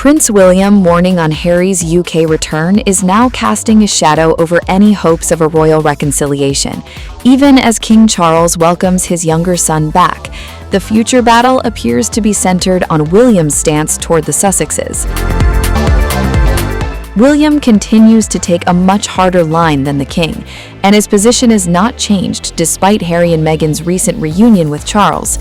Prince William, warning on Harry's UK return, is now casting a shadow over any hopes of a royal reconciliation. Even as King Charles welcomes his younger son back, the future battle appears to be centered on William's stance toward the Sussexes. William continues to take a much harder line than the king, and his position is not changed despite Harry and Meghan's recent reunion with Charles.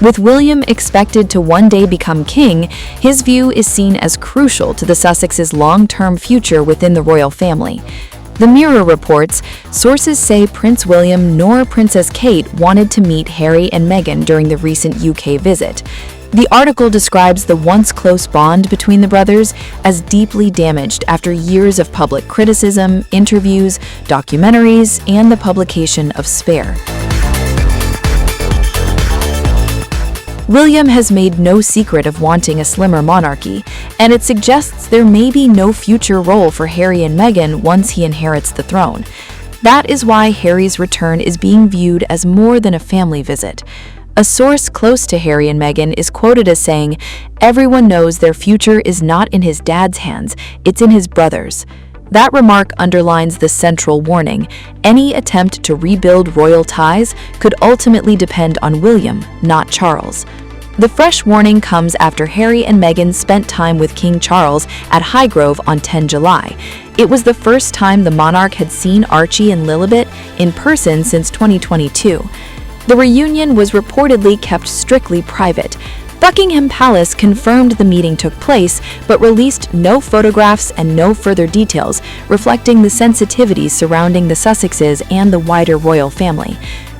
With William expected to one day become king, his view is seen as crucial to the Sussexes' long-term future within the royal family. The Mirror reports, sources say Prince William nor Princess Kate wanted to meet Harry and Meghan during the recent UK visit. The article describes the once close bond between the brothers as deeply damaged after years of public criticism, interviews, documentaries, and the publication of Spare. William has made no secret of wanting a slimmer monarchy, and it suggests there may be no future role for Harry and Meghan once he inherits the throne. That is why Harry's return is being viewed as more than a family visit. A source close to Harry and Meghan is quoted as saying, "Everyone knows their future is not in his dad's hands, it's in his brother's." That remark underlines the central warning. Any attempt to rebuild royal ties could ultimately depend on William, not Charles. The fresh warning comes after Harry and Meghan spent time with King Charles at Highgrove on 10 July. It was the first time the monarch had seen Archie and Lilibet in person since 2022. The reunion was reportedly kept strictly private. Buckingham Palace confirmed the meeting took place, but released no photographs and no further details, reflecting the sensitivities surrounding the Sussexes and the wider royal family.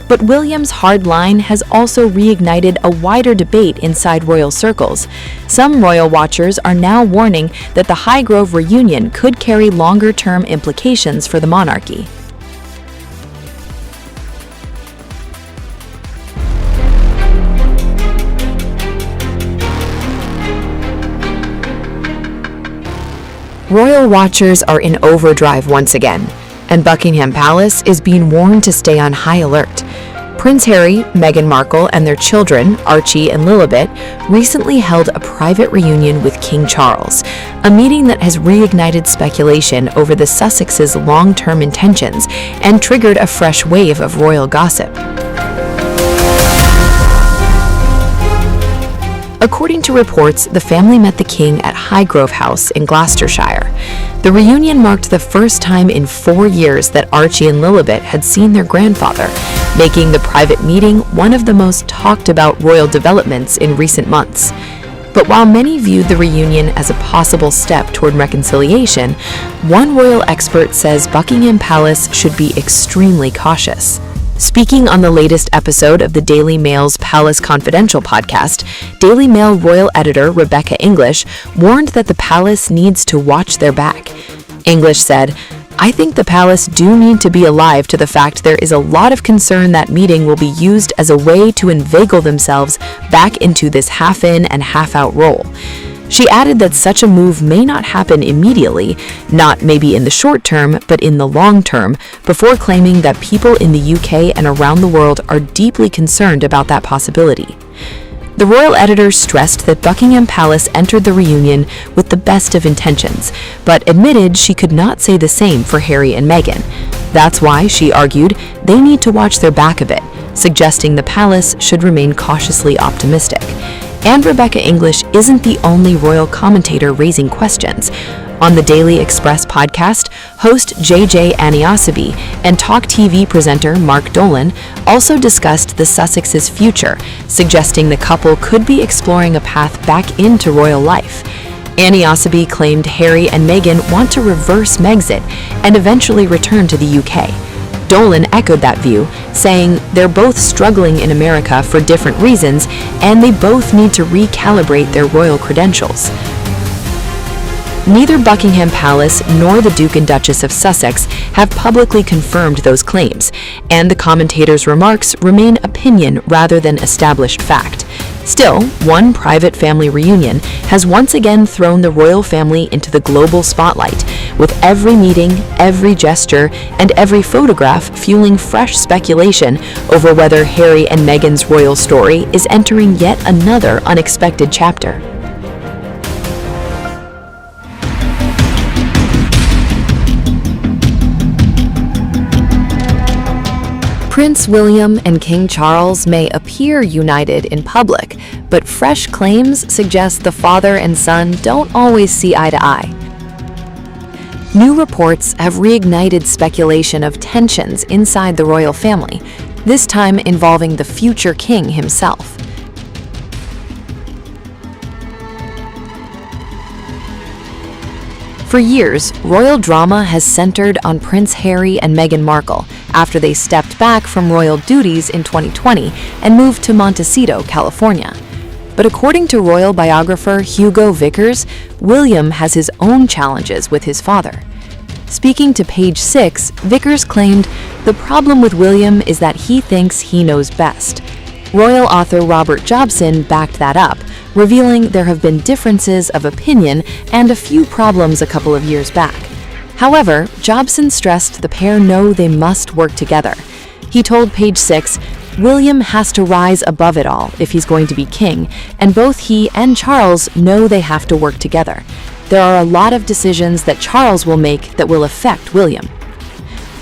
But William's hard line has also reignited a wider debate inside royal circles. Some royal watchers are now warning that the Highgrove reunion could carry longer-term implications for the monarchy. Royal watchers are in overdrive once again, and Buckingham Palace is being warned to stay on high alert. Prince Harry, Meghan Markle, and their children, Archie and Lilibet, recently held a private reunion with King Charles, a meeting that has reignited speculation over the Sussexes' long-term intentions and triggered a fresh wave of royal gossip. According to reports, the family met the king at Highgrove House in Gloucestershire. The reunion marked the first time in 4 years that Archie and Lilibet had seen their grandfather, making the private meeting one of the most talked about royal developments in recent months. But while many viewed the reunion as a possible step toward reconciliation, one royal expert says Buckingham Palace should be extremely cautious. Speaking on the latest episode of the Daily Mail's Palace Confidential podcast, Daily Mail royal editor Rebecca English warned that the palace needs to watch their back. English said, "I think the palace do need to be alive to the fact there is a lot of concern that meeting will be used as a way to inveigle themselves back into this half-in and half-out role." She added that such a move may not happen immediately, not maybe in the short term, but in the long term, before claiming that people in the UK and around the world are deeply concerned about that possibility. The royal editor stressed that Buckingham Palace entered the reunion with the best of intentions, but admitted she could not say the same for Harry and Meghan. That's why, she argued, they need to watch their back a bit, suggesting the palace should remain cautiously optimistic. And Rebecca English isn't the only royal commentator raising questions. On the Daily Express podcast, host JJ Aniasabi and Talk TV presenter Mark Dolan also discussed the Sussexes' future, suggesting the couple could be exploring a path back into royal life. Aniasabi claimed Harry and Meghan want to reverse Megxit and eventually return to the UK. Dolan echoed that view, saying they're both struggling in America for different reasons, and they both need to recalibrate their royal credentials. Neither Buckingham Palace nor the Duke and Duchess of Sussex have publicly confirmed those claims, and the commentator's remarks remain opinion rather than established fact. Still, one private family reunion has once again thrown the royal family into the global spotlight, with every meeting, every gesture, and every photograph fueling fresh speculation over whether Harry and Meghan's royal story is entering yet another unexpected chapter. Prince William and King Charles may appear united in public, but fresh claims suggest the father and son don't always see eye to eye. New reports have reignited speculation of tensions inside the royal family, this time involving the future king himself. For years, royal drama has centered on Prince Harry and Meghan Markle after they stepped back from royal duties in 2020 and moved to Montecito, California. But according to royal biographer Hugo Vickers, William has his own challenges with his father. Speaking to Page 6, Vickers claimed, "The problem with William is that he thinks he knows best." Royal author Robert Jobson backed that up, revealing there have been differences of opinion and a few problems a couple of years back. However, Jobson stressed the pair know they must work together. He told Page 6, "William has to rise above it all if he's going to be king, and both he and Charles know they have to work together. There are a lot of decisions that Charles will make that will affect William."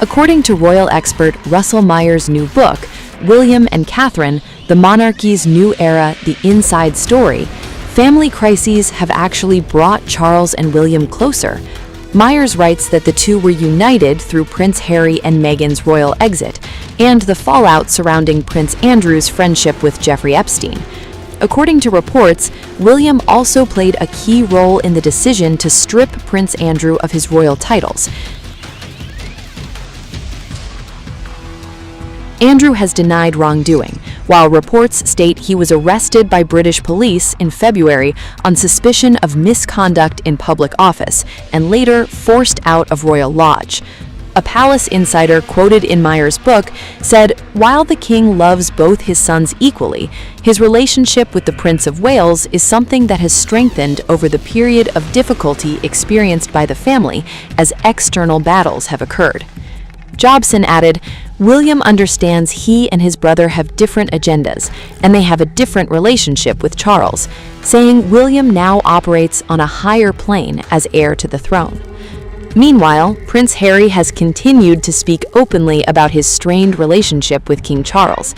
According to royal expert Russell Meyer's new book, William and Catherine, The Monarchy's New Era, The Inside Story, family crises have actually brought Charles and William closer. Myers writes that the two were united through Prince Harry and Meghan's royal exit, and the fallout surrounding Prince Andrew's friendship with Jeffrey Epstein. According to reports, William also played a key role in the decision to strip Prince Andrew of his royal titles. Andrew has denied wrongdoing, while reports state he was arrested by British police in February on suspicion of misconduct in public office and later forced out of Royal Lodge. A palace insider quoted in Meyer's book said, "While the king loves both his sons equally, his relationship with the Prince of Wales is something that has strengthened over the period of difficulty experienced by the family as external battles have occurred." Jobson added, "William understands he and his brother have different agendas, and they have a different relationship with Charles," saying William now operates on a higher plane as heir to the throne. Meanwhile, Prince Harry has continued to speak openly about his strained relationship with King Charles.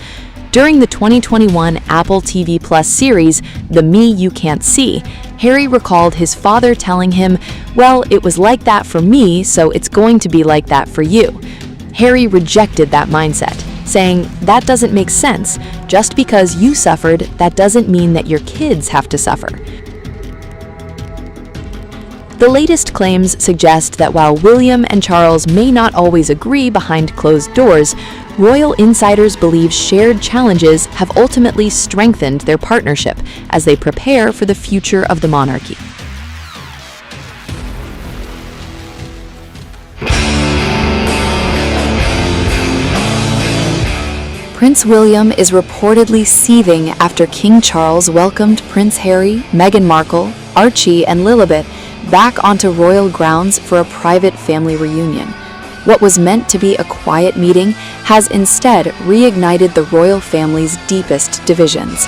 During the 2021 Apple TV Plus series, The Me You Can't See, Harry recalled his father telling him, "Well, it was like that for me, so it's going to be like that for you." Harry rejected that mindset, saying, "That doesn't make sense. Just because you suffered, that doesn't mean that your kids have to suffer." The latest claims suggest that while William and Charles may not always agree behind closed doors, royal insiders believe shared challenges have ultimately strengthened their partnership as they prepare for the future of the monarchy. Prince William is reportedly seething after King Charles welcomed Prince Harry, Meghan Markle, Archie, and Lilibet back onto royal grounds for a private family reunion. What was meant to be a quiet meeting has instead reignited the royal family's deepest divisions.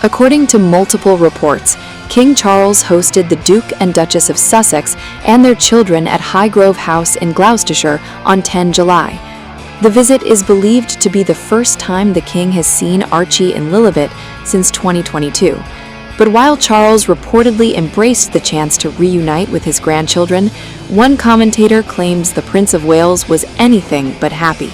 According to multiple reports, King Charles hosted the Duke and Duchess of Sussex and their children at Highgrove House in Gloucestershire on 10 July. The visit is believed to be the first time the king has seen Archie and Lilibet since 2022. But while Charles reportedly embraced the chance to reunite with his grandchildren, one commentator claims the Prince of Wales was anything but happy.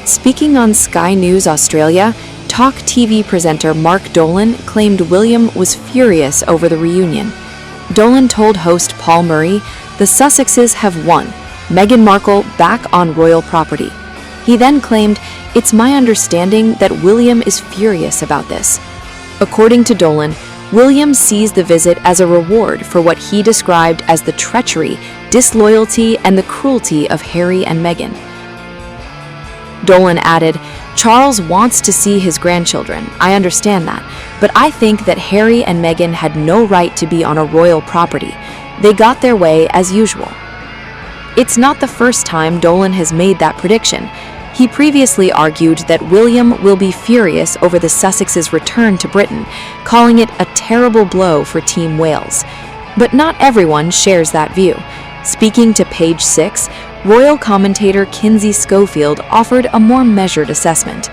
Speaking on Sky News Australia, Talk TV presenter Mark Dolan claimed William was furious over the reunion. Dolan told host Paul Murray, "The Sussexes have won, Meghan Markle back on royal property." He then claimed, "It's my understanding that William is furious about this." According to Dolan, William sees the visit as a reward for what he described as the treachery, disloyalty, and the cruelty of Harry and Meghan. Dolan added, Charles wants to see his grandchildren, I understand that, but I think that Harry and Meghan had no right to be on a royal property. They got their way as usual. It's not the first time Dolan has made that prediction. He previously argued that William will be furious over the Sussexes' return to Britain, calling it a terrible blow for Team Wales. But not everyone shares that view. Speaking to Page 6, royal commentator Kinsey Schofield offered a more measured assessment.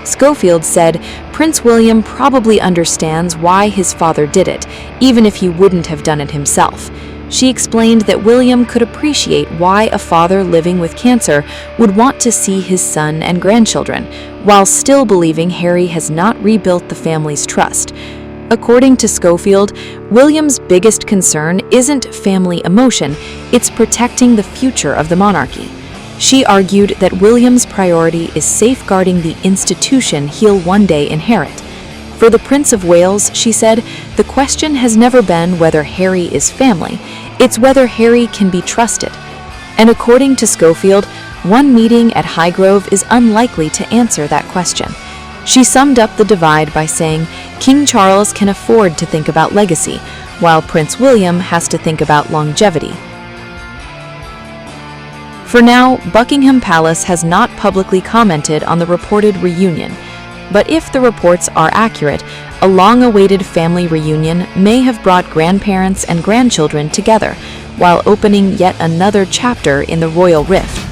Schofield said Prince William probably understands why his father did it, even if he wouldn't have done it himself. She explained that William could appreciate why a father living with cancer would want to see his son and grandchildren, while still believing Harry has not rebuilt the family's trust. According to Schofield, William's biggest concern isn't family emotion, it's protecting the future of the monarchy. She argued that William's priority is safeguarding the institution he'll one day inherit. For the Prince of Wales, she said, the question has never been whether Harry is family, it's whether Harry can be trusted. And according to Schofield, one meeting at Highgrove is unlikely to answer that question. She summed up the divide by saying King Charles can afford to think about legacy, while Prince William has to think about longevity. For now, Buckingham Palace has not publicly commented on the reported reunion. But if the reports are accurate, a long-awaited family reunion may have brought grandparents and grandchildren together, while opening yet another chapter in the royal rift.